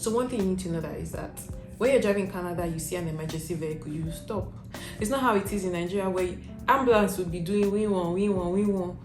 So one thing you need to know that is that when you're driving in Canada, you see an emergency vehicle, you stop. It's not how it is in Nigeria where ambulance will be doing win one.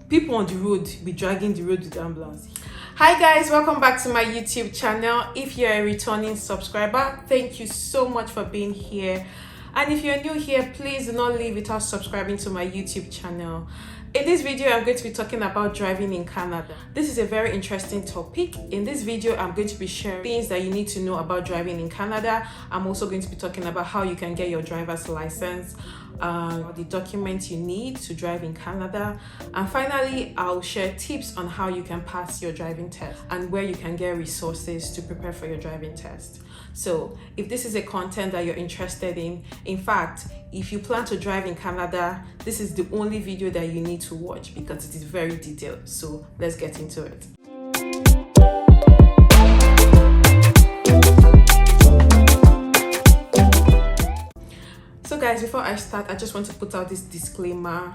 People on the road be dragging the road with the ambulance. Hi guys, welcome back to my YouTube channel. If you're a returning subscriber, thank you so much for being here. And if you're new here, please do not leave without subscribing to my YouTube channel. In this video, I'm going to be talking about driving in Canada. This is a very interesting topic. In this video, I'm going to be sharing things that you need to know about driving in Canada. I'm also going to be talking about how you can get your driver's license, the documents you need to drive in Canada. And finally, I'll share tips on how you can pass your driving test and where you can get resources to prepare for your driving test. So if this is a content that you're interested in fact, if you plan to drive in Canada, this is the only video that you need to watch because it is very detailed. So let's get into it. So guys, before I start, I just want to put out this disclaimer.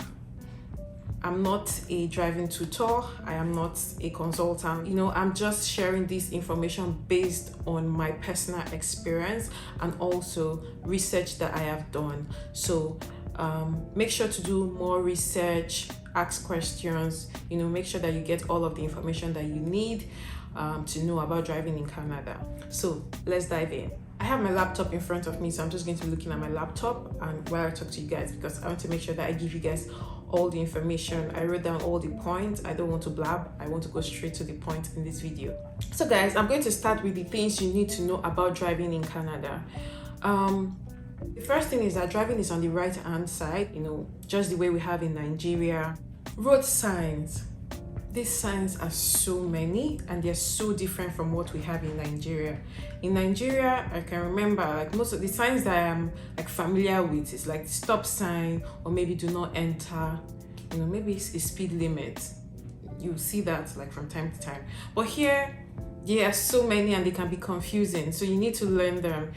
I'm not a driving tutor. I am not a consultant. I'm just sharing this information based on my personal experience and also research that I have done. So make sure to do more research, ask questions, make sure that you get all of the information that you need to know about driving in Canada. So let's dive in. I have my laptop in front of me, so I'm just going to be looking at my laptop and while I talk to you guys because I want to make sure that I give you guys all the information. I wrote down all the points. I don't want to blab. I want to go straight to the point in this video. So guys, I'm going to start with the things you need to know about driving in Canada. The first thing is that driving is on the right hand side, just the way we have in Nigeria. Road signs. These signs are so many and they're so different from what we have in Nigeria. In Nigeria, I can remember most of the signs that I'm familiar with is like the stop sign or maybe do not enter, maybe it's a speed limit. You see that from time to time. But here, there are so many and they can be confusing. So you need to learn them.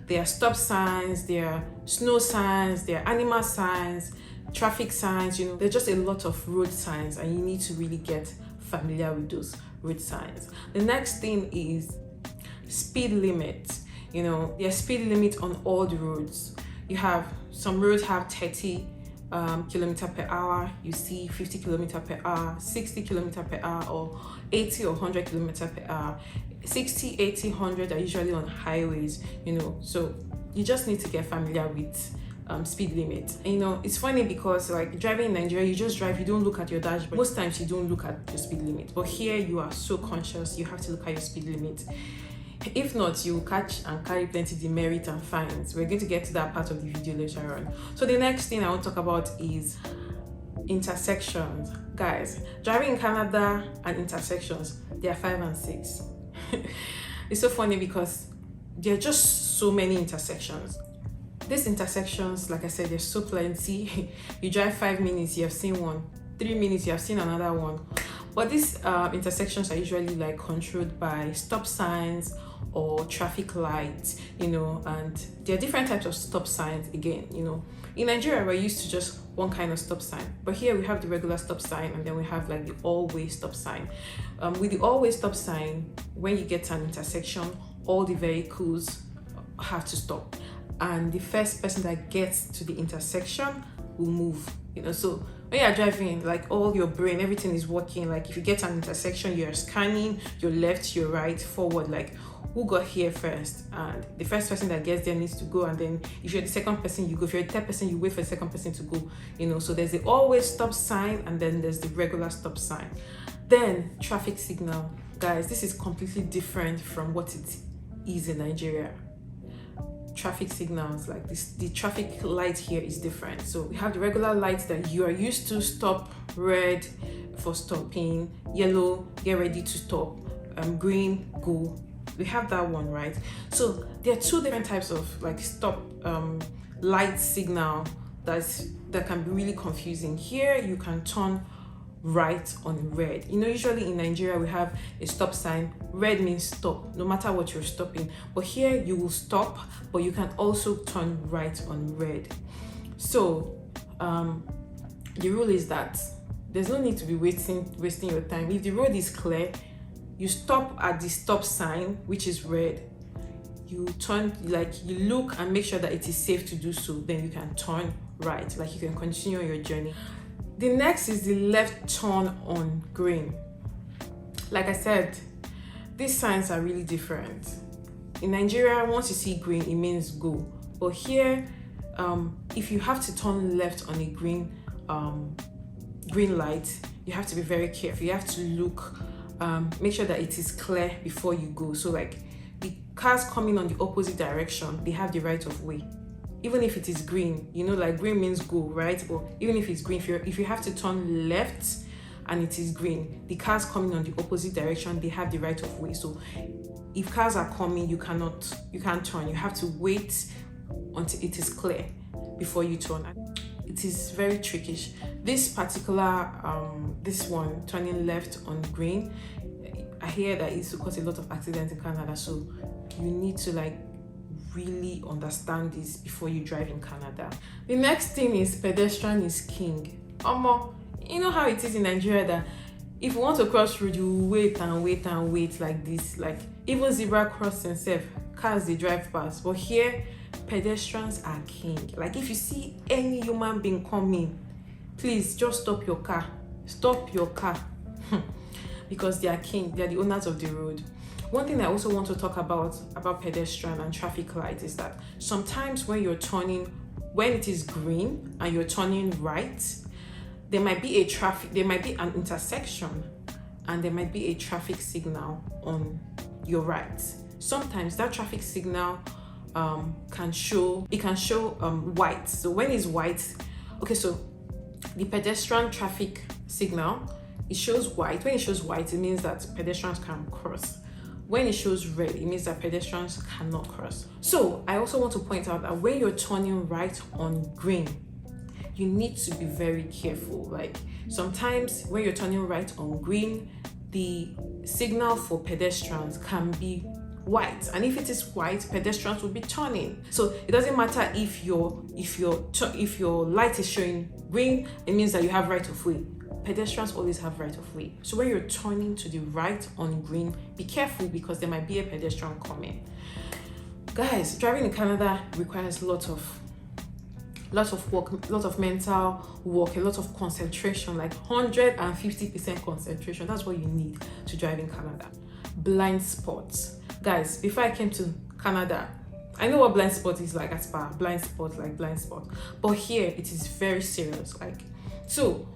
There are stop signs, there are snow signs, there are animal signs, traffic signs, there's just a lot of road signs and you need to really get familiar with those road signs. The next thing is speed limit. There's speed limit on all the roads. You have some roads have 30 kilometer per hour, you see 50 kilometer per hour, 60 kilometer per hour, or 80 or 100 kilometer per hour. 60, 80, 100 are usually on highways, so you just need to get familiar with speed limit. It's funny because driving in Nigeria, you just drive, you don't look at your dashboard. Most times you don't look at your speed limit, but here you are so conscious, you have to look at your speed limit. If not, you will catch and carry plenty demerit and fines. We're going to get to that part of the video later on. So the next thing I want to talk about is intersections. Guys, driving in Canada and intersections, they are 5 and 6. It's so funny because there are just so many intersections. These intersections, like I said, there's so plenty. You drive 5 minutes, you have seen one. 3 minutes, you have seen another one. But these intersections are usually controlled by stop signs or traffic lights, and there are different types of stop signs again, In Nigeria, we're used to just one kind of stop sign. But here we have the regular stop sign and then we have the all-way stop sign. With the all-way stop sign, when you get to an intersection, all the vehicles have to stop. And the first person that gets to the intersection will move, so when you're driving, all your brain, everything is working. If you get an intersection, you're scanning your left, your right, forward, who got here first, and the first person that gets there needs to go, and then if you're the second person, you go. If you're the third person, you wait for the second person to go, so there's the always stop sign and then there's the regular stop sign. Then traffic signal. Guys, this is completely different from what it is in Nigeria. Traffic signals the traffic light here is different. So we have the regular lights that you are used to: stop, red for stopping, yellow, get ready to stop, green, go. We have that one, right? So there are two different types of stop light signal that can be really confusing. Here you can turn right on red. Usually in Nigeria we have a stop sign. Red means stop, no matter what you're stopping. But here you will stop, but you can also turn right on red. So the rule is that there's no need to be wasting your time. If the road is clear, you stop at the stop sign, which is red. You turn, like you look and make sure that it is safe to do so, then you can turn right, like you can continue your journey. The next is the left turn on green. Like I said, these signs are really different. In Nigeria, once you see green, it means go. But here, if you have to turn left on a green light, you have to be very careful. You have to look, make sure that it is clear before you go. So like the cars coming on the opposite direction, they have the right of way. Even if it is green, you know, like green means go, right? But even if it's green, if you have to turn left and it is green, the cars coming on the opposite direction, they have the right of way. So if cars are coming, you can't turn. You have to wait until it is clear before you turn. It is very trickish. This particular, this one, turning left on green, I hear that it's cause a lot of accidents in Canada. So you need to like really understand this before you drive in Canada. The next thing is pedestrian is king. You know how it is in Nigeria that if you want to cross road, you wait and wait and wait like this. Like even zebra crossing self, cars they drive past. But here, pedestrians are king. Like if you see any human being coming, please just stop your car. Stop your car. Because they are king. They are the owners of the road. One thing I also want to talk about pedestrian and traffic lights is that sometimes when you're turning, when it is green and you're turning right, there might be an intersection and there might be a traffic signal on your right. Sometimes that traffic signal can show white. So when it's white, okay, so the pedestrian traffic signal, it shows white. When it shows white, it means that pedestrians can cross. When it shows red, it means that pedestrians cannot cross. So I also want to point out that when you're turning right on green, you need to be very careful. Like sometimes when you're turning right on green, the signal for pedestrians can be white, and if it is white, pedestrians will be turning. So it doesn't matter if your light is showing green, it means that you have right of way. Pedestrians always have right of way. So when you're turning to the right on green, be careful because there might be a pedestrian coming. Guys, driving in Canada requires lots of work, a lot of mental work, a lot of concentration, like 150% concentration. That's what you need to drive in Canada. Blind spots. Guys, before I came to Canada, I know what blind spot is like as far blind spot. But here it is very serious. So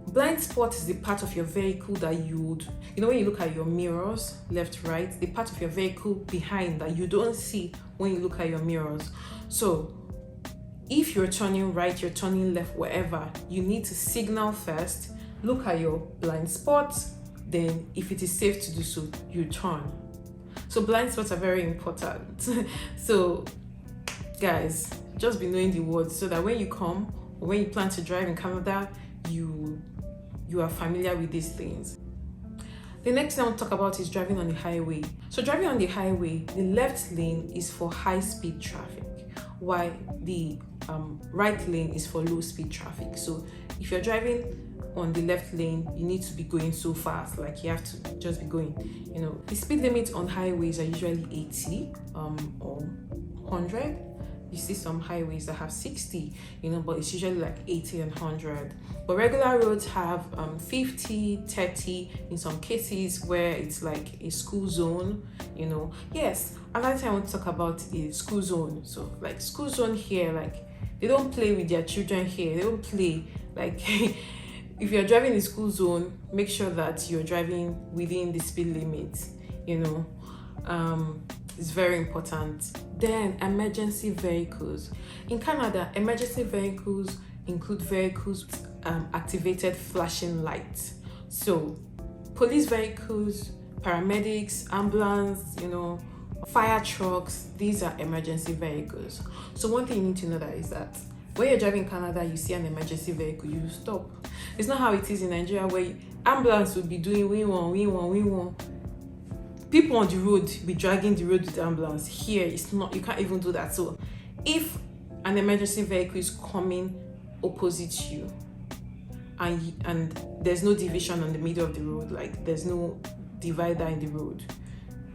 blind spot is the part of your vehicle that when you look at your mirrors, left, right, the part of your vehicle behind that you don't see when you look at your mirrors. So if you're turning right, you're turning left, wherever, you need to signal first, look at your blind spot, then if it is safe to do so, you turn. So blind spots are very important. So guys, just be knowing the words so that when you come or when you plan to drive in Canada, you are familiar with these things. The next thing I want to talk about is driving on the highway. So driving on the highway, the left lane is for high speed traffic, while the right lane is for low speed traffic. So if you're driving on the left lane, you need to be going so fast, like you have to just be going. The speed limit on highways are usually 80 or 100. You see some highways that have 60, but it's usually like 80 and 100. But regular roads have 50, 30 in some cases where it's like a school zone, Yes, another thing I want to talk about is school zone. So like school zone here, like they don't play with their children here. They don't play. Like if you're driving in school zone, make sure that you're driving within the speed limit, It's very important. Then emergency vehicles. In Canada, emergency vehicles include vehicles with activated flashing lights. So police vehicles, paramedics, ambulance, fire trucks, these are emergency vehicles. So one thing you need to know that is that when you're driving in Canada, you see an emergency vehicle, you stop. It's not how it is in Nigeria where ambulance will be doing win one. People on the road be dragging the road with the ambulance. Here, it's not. You can't even do that. So, if an emergency vehicle is coming opposite you, and there's no division on the middle of the road, like there's no divider in the road,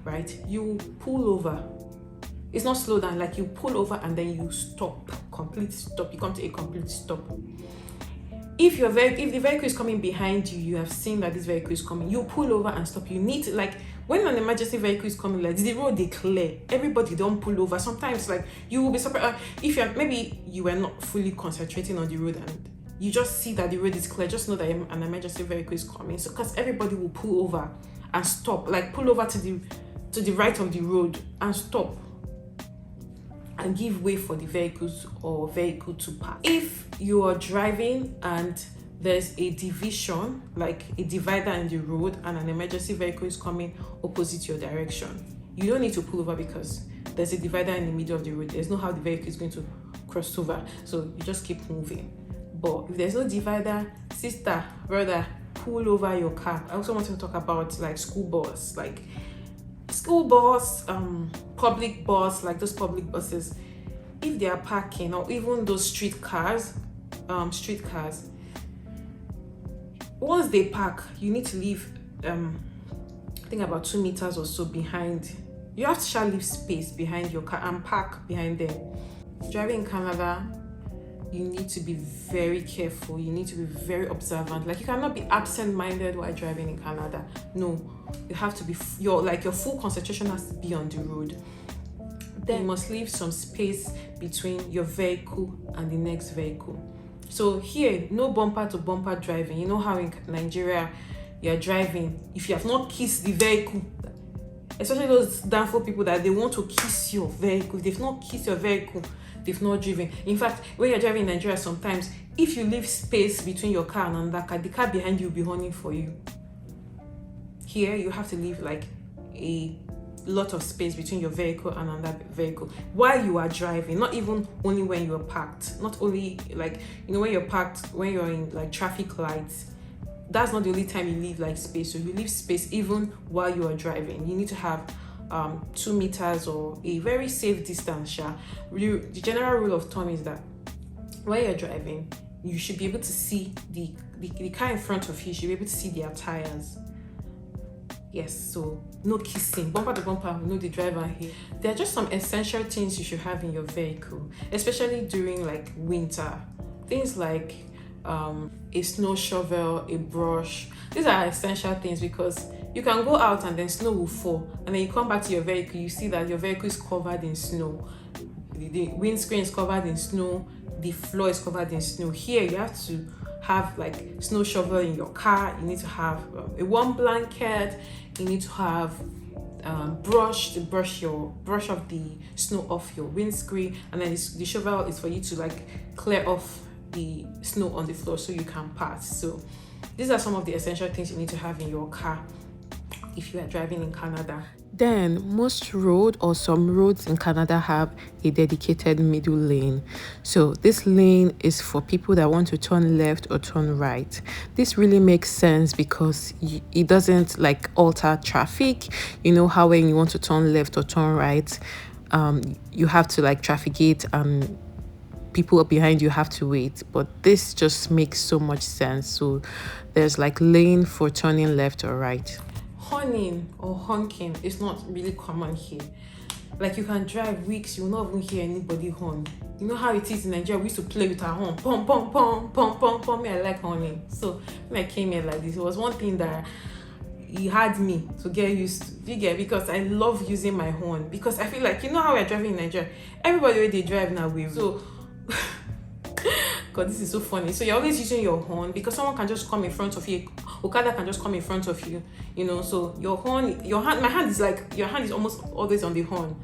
right? You pull over. It's not slow down, like you pull over and then you stop, complete stop. You come to a complete stop. If the vehicle is coming behind you, you have seen that this vehicle is coming, you pull over and stop. You need to, like, when an emergency vehicle is coming, like the road they clear, everybody don't pull over. Sometimes, like, you will be surprised if maybe you were not fully concentrating on the road and you just see that the road is clear. Just know that an emergency vehicle is coming. So, because everybody will pull over and stop, like pull over to the right of the road and stop and give way for the vehicle to pass. If you are driving and there's a division, like a divider in the road, and an emergency vehicle is coming opposite your direction, you don't need to pull over because there's a divider in the middle of the road. There's no how the vehicle is going to cross over, so you just keep moving. But if there's no divider, sister, brother, pull over your car. I also want to talk about like school bus, public bus, like those public buses. If they are parking, or even those street cars, once they park, you need to leave I think about 2 meters or so behind. You have to leave space behind your car and park behind them. Driving in Canada, you need to be very careful. You need to be very observant. Like, you cannot be absent-minded while driving in Canada. No, you have to be your full concentration has to be on the road. Then you must leave some space between your vehicle and the next vehicle. So here, no bumper to bumper driving. You know how in Nigeria you're driving, if you have not kissed the vehicle, especially those downfall people that they want to kiss your vehicle. If they've not kissed your vehicle, they've not driven. In fact, when you're driving in Nigeria, sometimes if you leave space between your car and another car, the car behind you will be honeying for you. Here, you have to leave like a lot of space between your vehicle and another vehicle while you are driving, not even only when you're parked. Not only, like, when you're parked, when you're in like traffic lights, that's not the only time you leave like space. So you leave space even while you are driving. You need to have 2 meters or a very safe distance. The general rule of thumb is that when you're driving, you should be able to see the car in front of you. You should be able to see their tires. Yes, so no kissing, bumper to bumper, no the driver here. There are just some essential things you should have in your vehicle, especially during like winter. Things like a snow shovel, a brush. These are essential things because you can go out and then snow will fall, and then you come back to your vehicle, you see that your vehicle is covered in snow. The windscreen is covered in snow, the floor is covered in snow. Here you have to have like snow shovel in your car. You need to have a warm blanket. You need to have brush to brush off the snow off your windscreen, and then the shovel is for you to like clear off the snow on the floor so you can pass. So these are some of the essential things you need to have in your car if you are driving in Canada. Then most road or some roads in Canada have a dedicated middle lane. So this lane is for people that want to turn left or turn right. This really makes sense because it doesn't like alter traffic. You know how when you want to turn left or turn right, you have to like traffic gate and people behind you have to wait. But this just makes so much sense. So there's like lane for turning left or right. Honking or honking is not really common here. Like, you can drive weeks, you will not even hear anybody horn. You know how it is in Nigeria, we used to play with our horn. Pom, pom, pom, pom, pom, pom. Me, I like horning. So when I came here like this, it was one thing that he had me to get used to. Because I love using my horn. Because I feel like, you know how we're driving in Nigeria, everybody where they drive now will. So God, this is so funny. So you're always using your horn because someone can just come in front of you. Okada can just come in front of you, so your horn, your hand is almost always on the horn,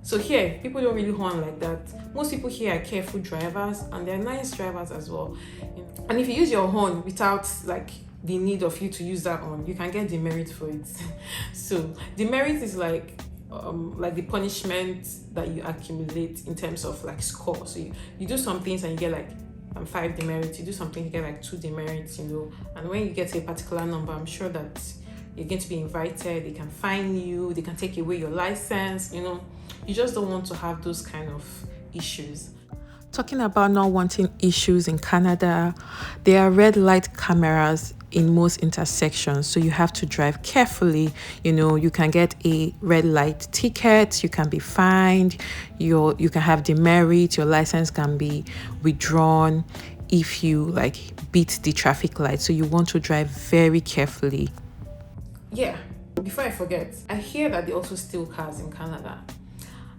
So here, people don't really horn like that. Most people here are careful drivers and they're nice drivers as well. And if you use your horn without like the need of you to use that horn, you can get demerit for it. So demerit is like the punishment that you accumulate in terms of like score. So you do some things and you get like 5 demerits. You do something, you get like 2 demerits, and when you get to a particular number, I'm sure that you're going to be invited. They can fine you, they can take away your license. You just don't want to have those kind of issues. Talking about not wanting issues in Canada, there are red light cameras in most intersections, so you have to drive carefully. You can get a red light ticket, you can be fined, you can have demerit, your license can be withdrawn if you beat the traffic light. So you want to drive very carefully. Yeah, before I forget, I hear that they also steal cars in Canada,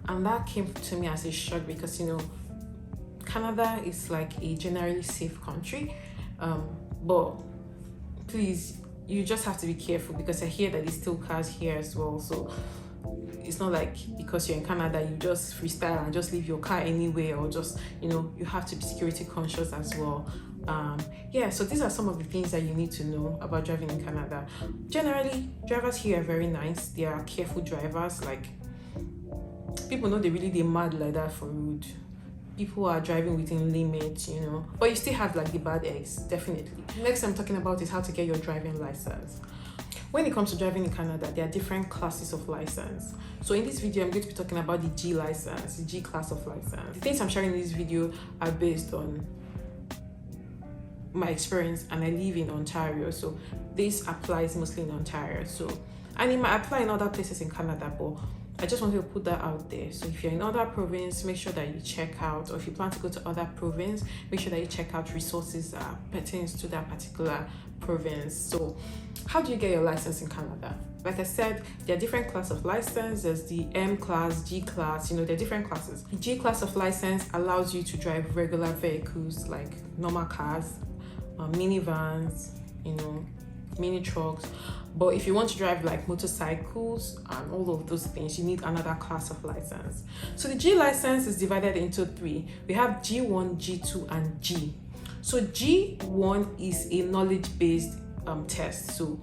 and that came to me as a shock because Canada is a generally safe country, but please, you just have to be careful because I hear that they steal cars here as well. So it's not because you're in Canada you just freestyle and just leave your car anywhere, or just you have to be security conscious as well. So these are some of the things that you need to know about driving in Canada. Generally, drivers here are very nice. They are careful drivers. People know they mad like that for road. People are driving within limits, but you still have the bad eggs, definitely. Next I'm talking about is how to get your driving license. When it comes to driving in Canada, there are different classes of license. So in this video, I'm going to be talking about the G license, the G class of license. The things I'm sharing in this video are based on my experience, and I live in Ontario, so this applies mostly in Ontario. And it might apply in other places in Canada, but I just wanted to put that out there. So if you're in other province, make sure that you check out, or if you plan to go to other province, make sure that you check out resources that pertains to that particular province. So how do you get your license in Canada? Like I said, there are different classes of license. There's the M class, G class, there are different classes. The G class of license allows you to drive regular vehicles like normal cars, minivans, mini trucks. But if you want to drive motorcycles and all of those things, you need another class of license. So the G license is divided into three. We have G1, G2, and G. So G1 is a knowledge-based test. So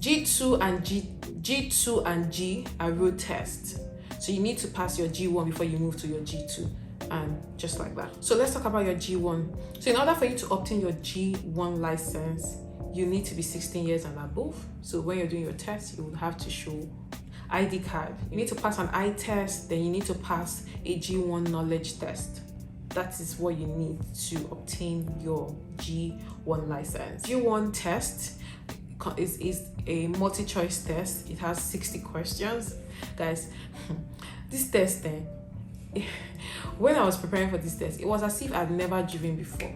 G2 and G are road tests. So you need to pass your G1 before you move to your G2. And just like that. So let's talk about your G1. So in order for you to obtain your G1 license, you need to be 16 years and above. So when you're doing your test, you will have to show ID card. You need to pass an eye test, then you need to pass a G1 knowledge test. That is what you need to obtain your G1 license. G1 test is a multi-choice test. It has 60 questions. Guys, this test then, when I was preparing for this test, it was as if I'd never driven before,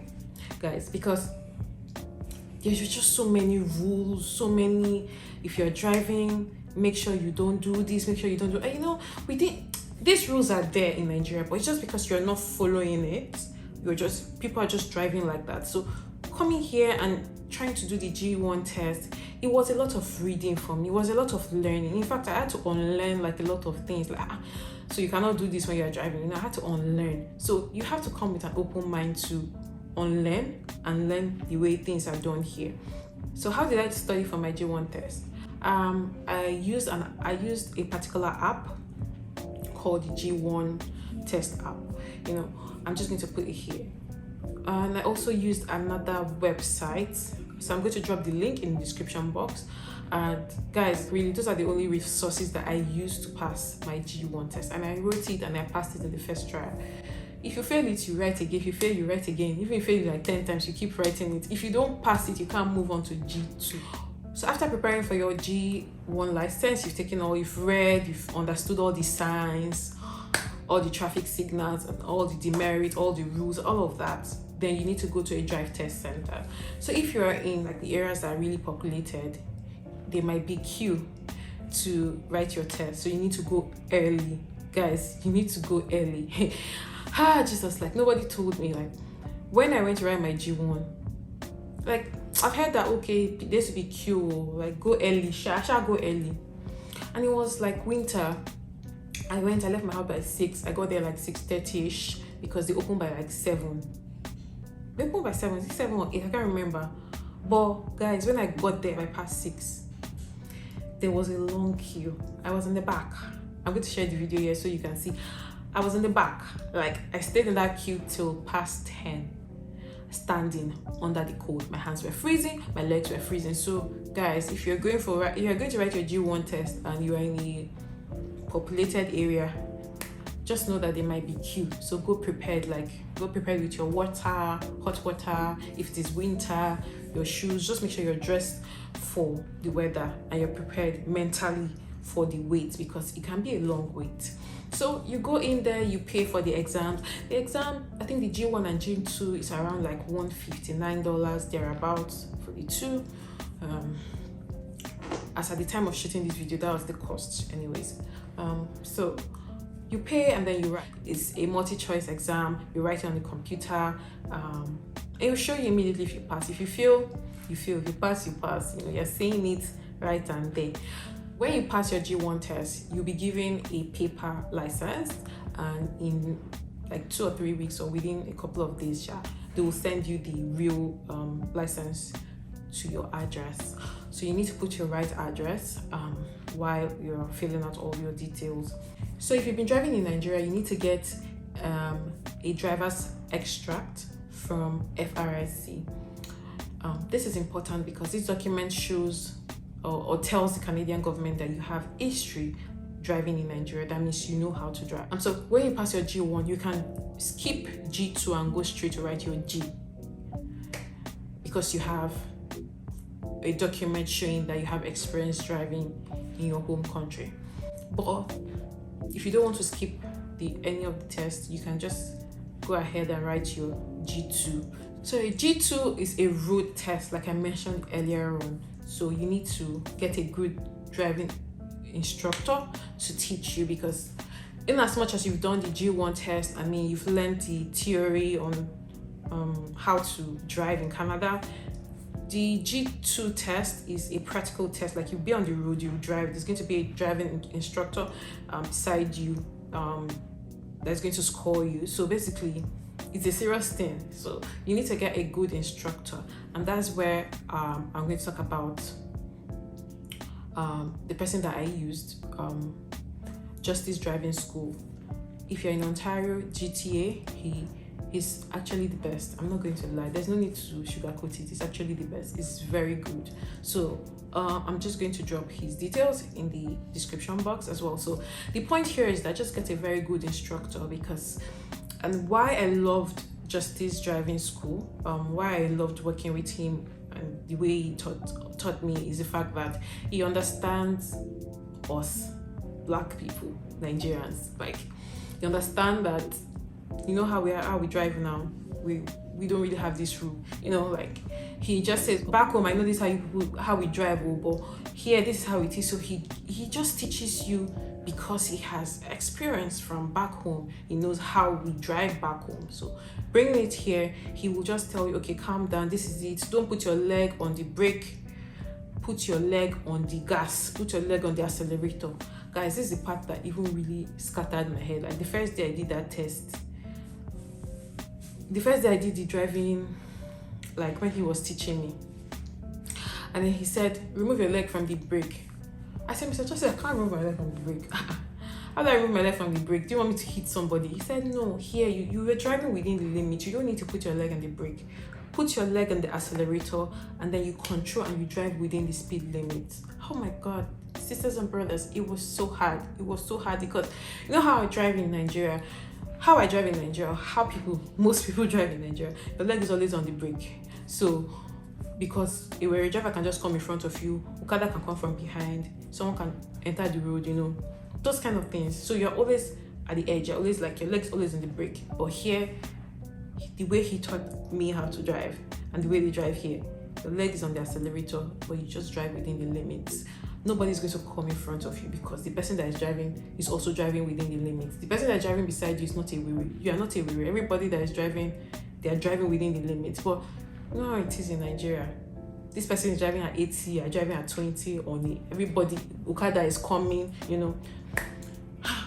guys, because there's just so many rules, if you're driving, make sure you don't do this, make sure you don't do, these rules are there in Nigeria, but it's just because you're not following it, people are just driving like that. So coming here and trying to do the G1 test, it was a lot of reading for me, it was a lot of learning. In fact, I had to unlearn a lot of things, so you cannot do this when you're driving, I had to unlearn. So you have to come with an open mind to unlearn and learn the way things are done here. So how did I study for my G1 test? I used a particular app called the G1 test app. I'm just going to put it here. And I also used another website, so I'm going to drop the link in the description box. And guys, really, those are the only resources that I used to pass my G1 test, and I wrote it and I passed it in the first trial. If you fail it, you write again. If you fail, you write again. Even if you fail it 10 times, you keep writing it. If you don't pass it, you can't move on to G2. So after preparing for your G1 license, you've read, you've understood all the signs, all the traffic signals, and all the demerit, all the rules, all of that. Then you need to go to a drive test center. So if you're in the areas that are really populated, there might be queue to write your test. So you need to go early. Guys, you need to go early. Jesus, nobody told me, when I went to write my G1, I've heard that, okay, there should be queue, go early, I shall go early. And it was winter. I left my house by 6, I got there 6:30ish, because they opened by 7. They opened by 7 or 8, I can't remember. But guys, when I got there by past 6, there was a long queue. I was in the back. I'm going to share the video here so you can see. I was in the back. I stayed in that queue till past 10, standing under the cold. My hands were freezing, my legs were freezing. So guys, if you're going to write your G1 test and you are in a populated area, just know that they might be queued. So go prepared, like go prepared with your water, hot water. If it is winter, your shoes. Just make sure you're dressed for the weather and you're prepared mentally for the wait, because it can be a long wait. So you go in there, you pay for the exam. The exam, I think the G1 and G2 is around like $159 thereabouts for the two. As at the time of shooting this video, that was the cost anyways. So you pay and then you write. It's a multi-choice exam. You write it on the computer. It will show you immediately if you pass. If you fail, you fail. If you pass, you pass. You know, you're saying it right and there. When you pass your G1 test, you'll be given a paper license, and in like 2 or 3 weeks or within a couple of days, they will send you the real license to your address. So you need to put your right address while you're filling out all your details. So if you've been driving in Nigeria, you need to get a driver's extract from FRSC. This is important because this document shows or tells the Canadian government that you have history driving in Nigeria. That means you know how to drive. And so when you pass your G1, you can skip G2 and go straight to write your G, because you have a document showing that you have experience driving in your home country. But if you don't want to skip any of the tests, you can just go ahead and write your G2. So a G2 is a road test, like I mentioned earlier on. So you need to get a good driving instructor to teach you, because in as much as you've done the G1 test, I mean, you've learned the theory on how to drive in Canada. The G2 test is a practical test. Like, you'll be on the road, you drive. There's going to be a driving instructor beside you that's going to score you. So basically, it's a serious thing. So you need to get a good instructor, and that's where I'm going to talk about the person that I used, Justice Driving School. If you're in Ontario, GTA, he's actually the best. I'm not going to lie. There's no need to sugarcoat it. It's actually the best. It's very good. So I'm just going to drop his details in the description box as well. So the point here is that just get a very good instructor, because, and why I loved Justice Driving School, why I loved working with him and the way he taught me, is the fact that he understands us, Black people, Nigerians. Like, you understand that, you know how we drive now. We don't really have this rule, you know. Like, he just says, back home I know this how we drive, but here this is how it is. So he just teaches you because he has experience from back home. He knows how we drive back home. So bringing it here, he will just tell you, okay, calm down, this is it. Don't put your leg on the brake, put your leg on the gas, put your leg on the accelerator. Guys, this is the part that even really scattered my head. Like, the first day I did that test, the first day I did the driving, like when he was teaching me, and then he said, remove your leg from the brake. I said, Mr. Joseph, I can't remove my leg from the brake. How do I remove my leg from the brake? Do you want me to hit somebody? He said, no, here, you were driving within the limit. You don't need to put your leg on the brake. Put your leg on the accelerator, and then you control and you drive within the speed limit. Oh my God, sisters and brothers, it was so hard. It was so hard, because you know how I drive in Nigeria? How I drive in Nigeria, most people drive in Nigeria, your leg is always on the brake. So, because a wary driver can just come in front of you, Okada can come from behind, someone can enter the road, you know, those kind of things. So you're always at the edge, you're always like, your leg's always on the brake. But here, the way he taught me how to drive and the way they drive here, the leg is on the accelerator, but you just drive within the limits. Nobody's going to come in front of you, because the person that is driving is also driving within the limits. The person that is driving beside you is not a weary. You are not a weary. Everybody that is driving, they are driving within the limits. But you know how it is in Nigeria. This person is driving at 80, you are driving at 20 only. Everybody, Okada is coming, you know.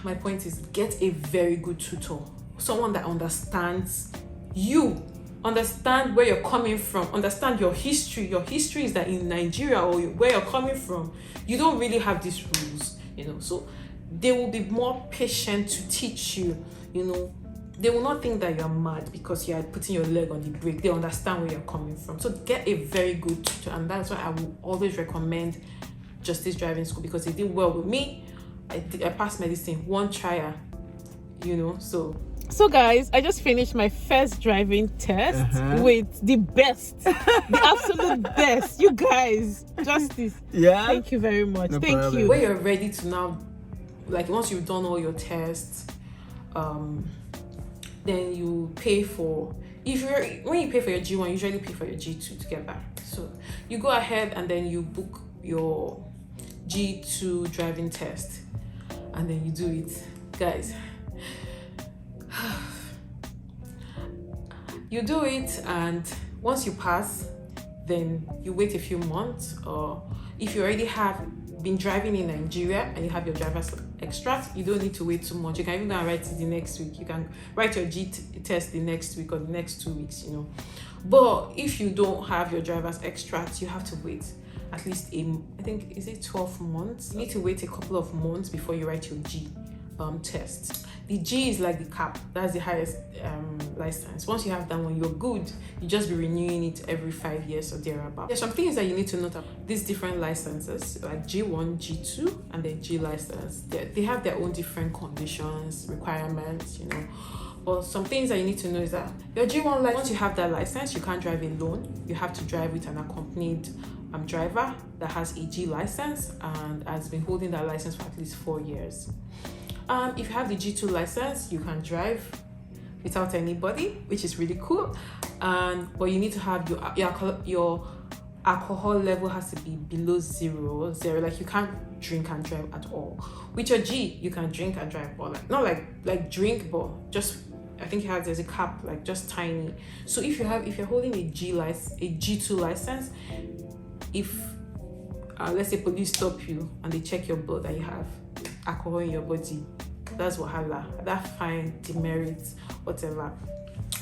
My point is, get a very good tutor. Someone that understands you, understand where you're coming from, understand your history. Your history is that in Nigeria, or where you're coming from, you don't really have these rules, you know. So they will be more patient to teach you, you know. They will not think that you're mad because you're putting your leg on the brake. They understand where you're coming from. So get a very good tutor, and that's why I will always recommend Justice Driving School, because they did well with me. I passed medicine, one trial. you know. So guys, I just finished my first driving test with the best, the absolute best. You guys, justice. Yeah. Thank you very much. Thank problem. you. When you're ready to now, like once you've done all your tests, then you pay for, when you pay for your G1, you usually pay for your G2 together. So you go ahead and then you book your G2 driving test, and then you do it, guys. You do it, and once you pass, then you wait a few months, or if you already have been driving in Nigeria and you have your driver's extract, you don't need to wait too much. You can even go and write it the next week. You can write your test the next week or the next 2 weeks, you know. But if you don't have your driver's extract, you have to wait at least I think, is it 12 months? You need to wait a couple of months before you write your G test. The G is like the cap, that's the highest license. Once you have that one, you're good. You just be renewing it every 5 years or thereabout. There's some things that you need to note about these different licenses, like G1, G2, and the G license. They have their own different conditions, requirements, you know. But some things that you need to know is that your G1 license, once you have that license, you can't drive alone. You have to drive with an accompanied driver that has a G license and has been holding that license for at least 4 years. If you have the G2 license, you can drive without anybody, which is really cool. But you need to have your alcohol level has to be below zero. Like you can't drink and drive at all. With your G, you can drink and drive, but like not like drink, but just, I think there's a cap, like just tiny. So if you're holding a G2 license, if let's say police stop you and they check your blood and you have alcohol in your body, that's wahala. That fine, demerit, whatever.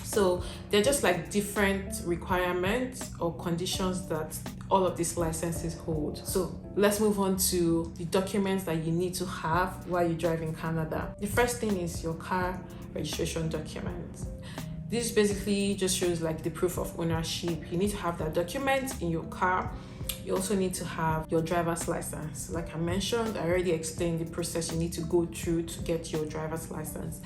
So they're just like different requirements or conditions that all of these licenses hold. So let's move on to the documents that you need to have while you drive in Canada. The first thing is your car registration document. This basically just shows like the proof of ownership. You need to have that document in your car. You also need to have your driver's license. Like I mentioned, I already explained the process you need to go through to get your driver's license.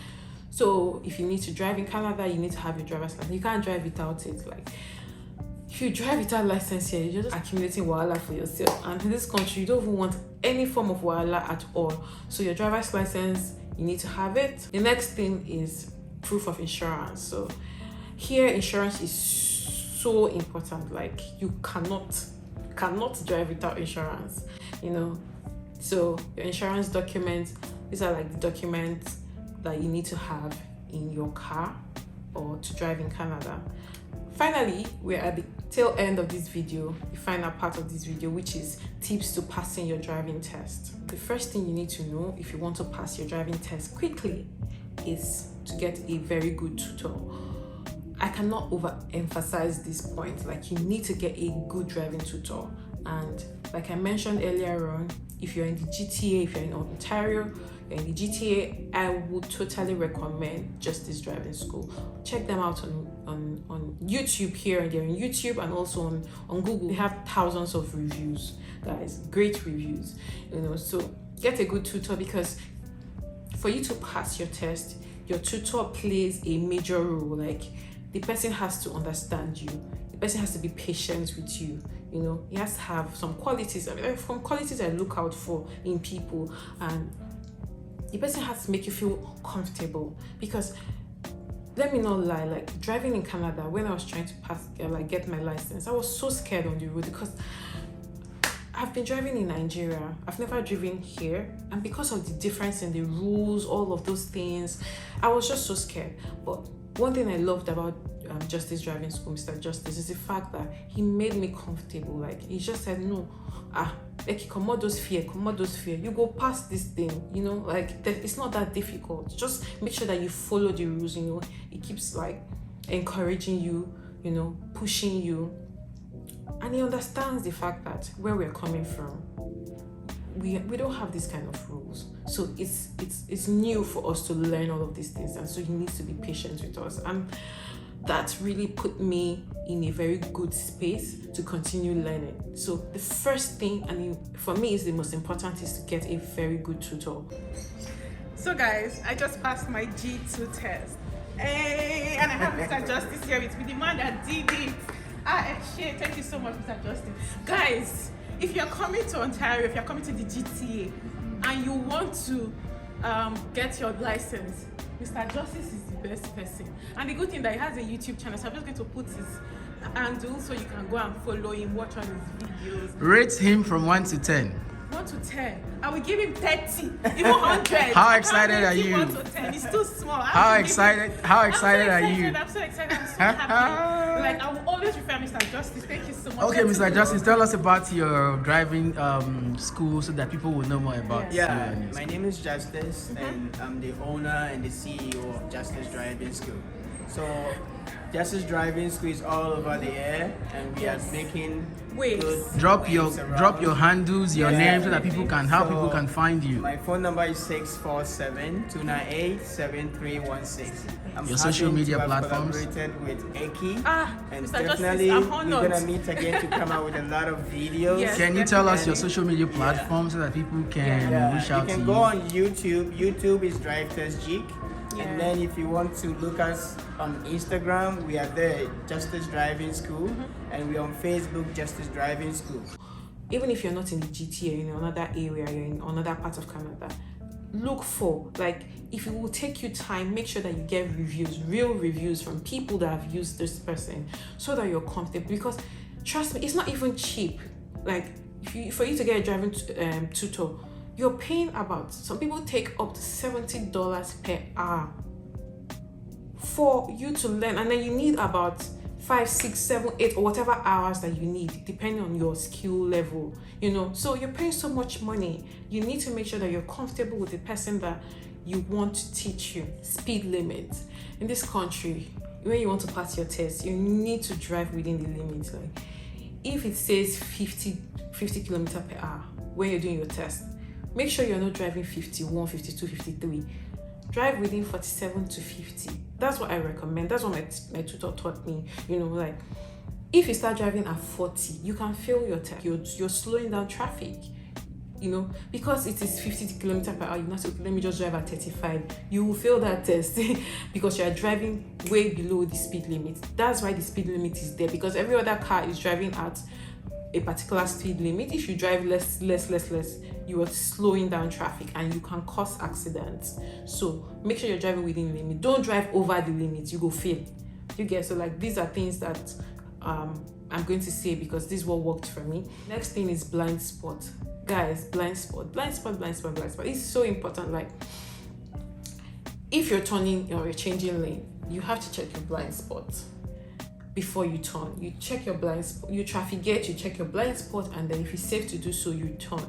So if you need to drive in Canada, you need to have your driver's license. You can't drive without it. Like if you drive without license here, you're just accumulating wahala for yourself. And in this country, you don't even want any form of wahala at all. So your driver's license, you need to have it. The next thing is proof of insurance. So here, insurance is so important. Like you cannot drive without insurance, you know. So your insurance documents, these are like the documents that you need to have in your car or to drive in Canada. Finally, we're at the tail end of this video, the final part of this video, which is tips to passing your driving test. The first thing you need to know if you want to pass your driving test quickly is to get a very good tutor. I cannot overemphasize this point. Like you need to get a good driving tutor. And like I mentioned earlier on, if you're in the GTA, if you're in Ontario, you're in the GTA, I would totally recommend Justice Driving School. Check them out on YouTube here. They're on YouTube and also on Google. They have thousands of reviews, guys, great reviews, you know. So get a good tutor, because for you to pass your test, your tutor plays a major role. Like the person has to understand you. The person has to be patient with you. You know, he has to have some qualities. I mean, from qualities I look out for in people, and the person has to make you feel comfortable. Because let me not lie, like driving in Canada, when I was trying to get my license, I was so scared on the road because I've been driving in Nigeria. I've never driven here, and because of the difference in the rules, all of those things, I was just so scared. But one thing I loved about Justice Driving School, Mr. Justice, is the fact that he made me comfortable. Like he just said, no, like come on, those fear, you go past this thing, you know, like it's not that difficult. Just make sure that you follow the rules, you know. It keeps like encouraging you, you know, pushing you, and he understands the fact that where we're coming from, we don't have this kind of rules. So it's new for us to learn all of these things, and so he needs to be patient with us. And that really put me in a very good space to continue learning. So the first thing, and for me is the most important, is to get a very good tutor. So guys, I just passed my G2 test. Hey, and I have Mr. Justice here with me, the man that did it. Shit, thank you so much, Mr. Justice. Guys, if you're coming to Ontario, if you're coming to the GTA, and you want to get your license, Mr. Justice is the best person. And the good thing that he has a YouTube channel, so I'm just going to put his handle so you can go and follow him, watch on his videos. Rate him from 1 to 10. 1 to 10. I will give him 30, even 100. How excited are you? 1 to 10. It's too small. How excited are you? I'm so excited. I'm so happy. Like, I will always refer Mr. Justice. Thank you so much. Okay, Mr. Justice, tell us about your driving school so that people will know more about you. Yeah, my name is Justice, and I'm the owner and the CEO of Justice Driving School. So, Justice Driving School is all over the air, and we are making good Drop your around. handles, your name, so that people can people can find you. My phone number is 647-298-7316. I'm Your social happy media to have platforms? collaborated with Eki, and Mr. definitely Justice, I'm we're honored. gonna meet again to come out with a lot of videos. Yes. Can you tell us your social media platforms so that people can reach out you to can you? go on YouTube. YouTube is Drive Test Jig. Yeah. And then if you want to look us on Instagram, we are there, Justice Driving School. And we're on Facebook, Justice Driving School. Even if you're not in the GTA, in another area, you're in another part of Canada, look for, like, if it will take you time, make sure that you get reviews, real reviews from people that have used this person, so that you're comfortable. Because trust me, it's not even cheap. Like, for you to get a driving tutor, you're paying about, some people take up to $70 per hour for you to learn, and then you need about 5, 6, 7, 8 or whatever hours that you need, depending on your skill level, so you're paying so much money. You need to make sure that you're comfortable with the person that you want to teach you. Speed limit in this country, when you want to pass your test, you need to drive within the limits. Like, if it says 50 kilometers per hour when you're doing your test, make sure you're not driving 51, 52, 53. Drive within 47 to 50. That's what I recommend. That's what my tutor taught me. Like, if you start driving at 40, you can fail your test. You're slowing down traffic, because it is 50 kilometers per hour. You not say, let me just drive at 35. You will fail that test because you are driving way below the speed limit. That's why the speed limit is there, because every other car is driving at a particular speed limit. If you drive less, you are slowing down traffic and you can cause accidents. So make sure you're driving within the limit. Don't drive over the limit, you go fail. You get, so like, these are things that I'm going to say because this is what worked for me. Next thing is blind spot. Guys, blind spot. It's so important. Like, if you're turning or you're changing lane, you have to check your blind spot before you turn. You check your blind spot, you traffic gate, you check your blind spot, and then if it's safe to do so, you turn.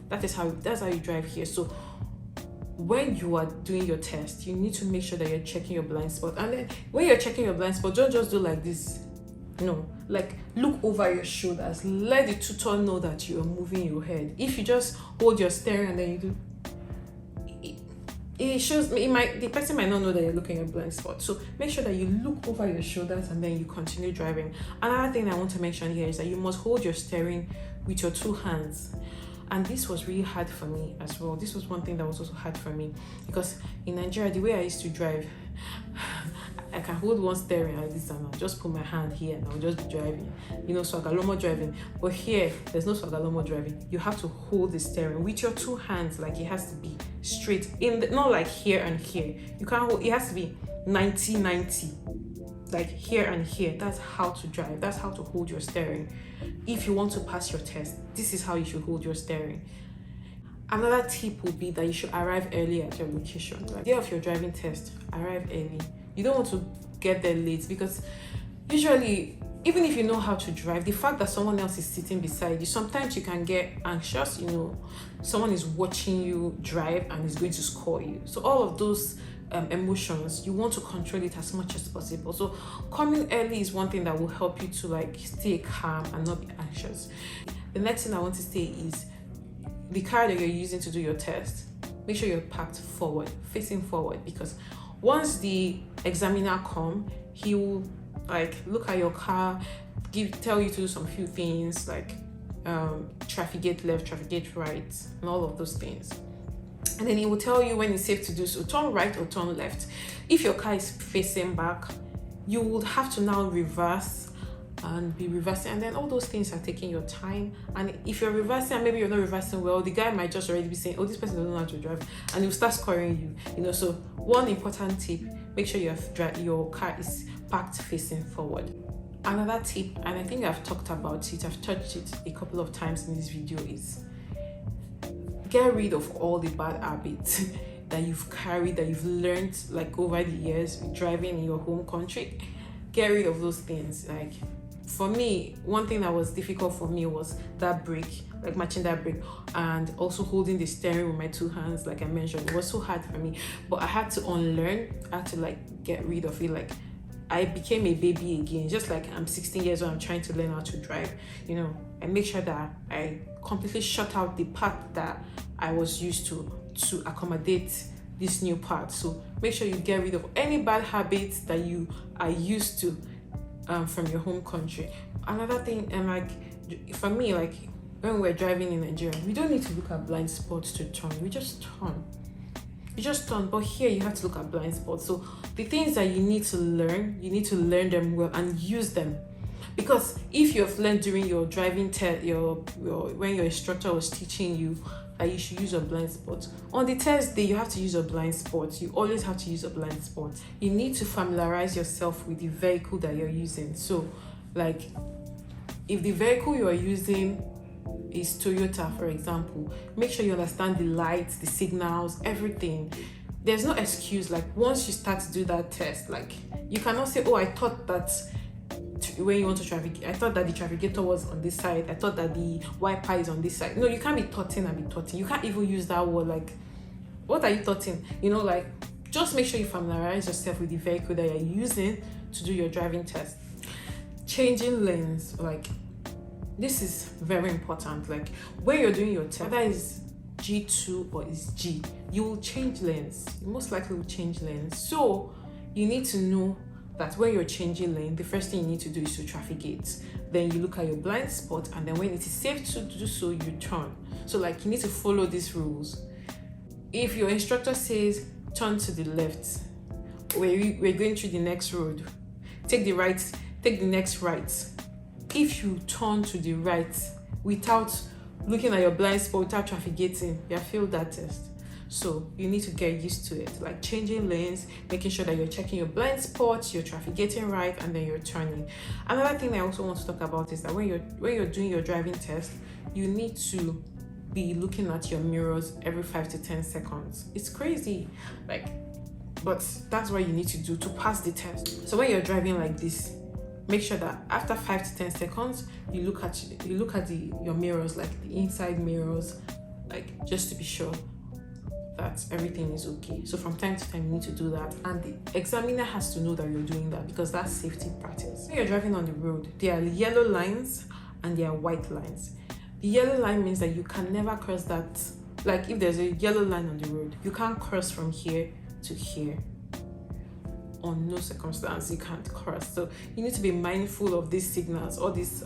That's how you drive here. So when you are doing your test, you need to make sure that you're checking your blind spot. And then when you're checking your blind spot, don't just do like this. No, like, look over your shoulders. Let the tutor know that you are moving your head. If you just hold your steering and then you do, it shows the person might not know that you're looking at blind spot. So make sure that you look over your shoulders and then you continue driving. Another thing I want to mention here is that you must hold your steering with your 2 hands. And this was really hard for me as well. This was one thing that was also hard for me, because in Nigeria, the way I used to drive, I can hold one steering like this and I'll just put my hand here and I'll just be driving, swagalomo driving. But here, there's no swagalomo driving. You have to hold the steering with your 2 hands, like it has to be straight, not like here and here. You can't hold, it has to be 90-90, like here and here. That's how to drive. That's how to hold your steering. If you want to pass your test, this is how you should hold your steering. Another tip would be that you should arrive early at your location. Like, the day of your driving test, arrive early. You don't want to get there late, because usually, even if you know how to drive, the fact that someone else is sitting beside you, sometimes you can get anxious. Someone is watching you drive and is going to score you. So all of those emotions, you want to control it as much as possible. So coming early is one thing that will help you to, like, stay calm and not be anxious. The next thing I want to say is the car that you're using to do your test, make sure you're parked forward, facing forward, because once the examiner comes, he will, like, look at your car, tell you to do some few things like traffic gate left, traffic gate right, and all of those things. and then it will tell you when it's safe to do so. Turn right or turn left. If your car is facing back, you would have to now reverse and be reversing, and then all those things are taking your time. And if you're reversing and maybe you're not reversing well, the guy might just already be saying, oh, this person doesn't know how to drive, and he'll start scoring you, So one important tip, make sure your car is parked facing forward. Another tip, and I think I've talked about it, I've touched it a couple of times in this video, is get rid of all the bad habits that you've carried, that you've learned like over the years driving in your home country. Get rid of those things. Like for me, one thing that was difficult for me was that brake, like matching that brake, and also holding the steering with my two hands. Like I mentioned, it was so hard for me, but I had to unlearn. I had to like get rid of it. Like I became a baby again, just like I'm 16 years old, I'm trying to learn how to drive, and make sure that I completely shut out the part that I was used to accommodate this new part. So make sure you get rid of any bad habits that you are used to from your home country. Another thing, and like for me, like when we're driving in Nigeria, we don't need to look at blind spots to turn. We just turn. You just turn, but here you have to look at blind spots. So the things that you need to learn them well and use them. Because if you have learned during your driving test, when your instructor was teaching you that you should use a blind spot, on the test day you have to use a blind spot. You always have to use a blind spot. You need to familiarize yourself with the vehicle that you're using. So like if the vehicle you are using is Toyota, for example, make sure you understand the lights, the signals, everything. There's no excuse. Like once you start to do that test, like you cannot say, oh, I thought that when you want to I thought that the trafficator was on this side, I thought that the wiper is on this side. No, you can't be thoughting and be thoughting. You can't even use that word. Like, what are you thoughting? Like just make sure you familiarize yourself with the vehicle that you're using to do your driving test. Changing lanes, like this is very important. Like when you're doing your test, whether it's G2 or it's G, you will change lanes. You most likely will change lanes. So you need to know that when you're changing lane, the first thing you need to do is to traffic gate. Then you look at your blind spot, and then when it is safe to do so, you turn. So like you need to follow these rules. If your instructor says turn to the left, we're going through the next road, take the next right. If you turn to the right without looking at your blind spot, without traffic gating, you have failed that test. So you need to get used to it, like changing lanes, making sure that you're checking your blind spots, you're traffic gating right, and then you're turning. Another thing I also want to talk about is that when you're doing your driving test, you need to be looking at your mirrors every 5 to 10 seconds. It's crazy, but that's what you need to do to pass the test. So when you're driving like this, make sure that after 5 to 10 seconds, you look at your mirrors, like the inside mirrors, like just to be sure that everything is okay. So from time to time you need to do that, and the examiner has to know that you're doing that, because that's safety practice. When you're driving on the road, there are yellow lines and there are white lines. The yellow line means that you can never cross that. Like if there's a yellow line on the road, you can't cross from here to here. On no circumstance you can't cross. So you need to be mindful of these signals, all these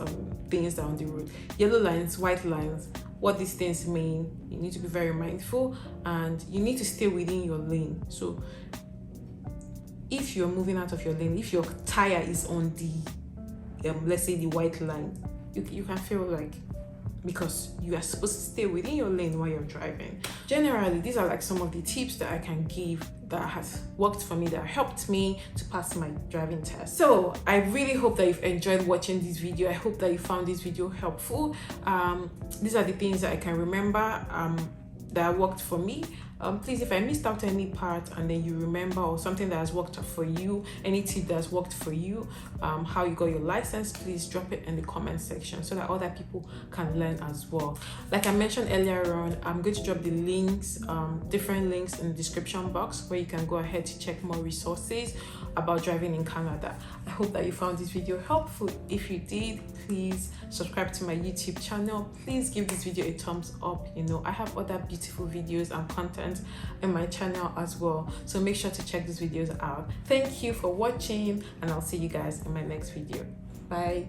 things that are on the road. Yellow lines, white lines, what these things mean. You need to be very mindful, and you need to stay within your lane. So if you're moving out of your lane, if your tire is on the let's say the white line, you can feel like, because you are supposed to stay within your lane while you're driving. Generally, these are like some of the tips that I can give that has worked for me, that helped me to pass my driving test. So I really hope that you've enjoyed watching this video. I hope that you found this video helpful. These are the things that I can remember that worked for me. Please, if I missed out any part and then you remember, or something that has worked for you, any tip that has worked for you, how you got your license, please drop it in the comment section so that other people can learn as well. Like I mentioned earlier on, I'm going to drop the links, different links in the description box, where you can go ahead to check more resources about driving in Canada. I hope that you found this video helpful. If you did, please subscribe to my YouTube channel. Please give this video a thumbs up. I have other beautiful videos and content in my channel as well, so make sure to check these videos out. Thank you for watching, and I'll see you guys in my next video. Bye.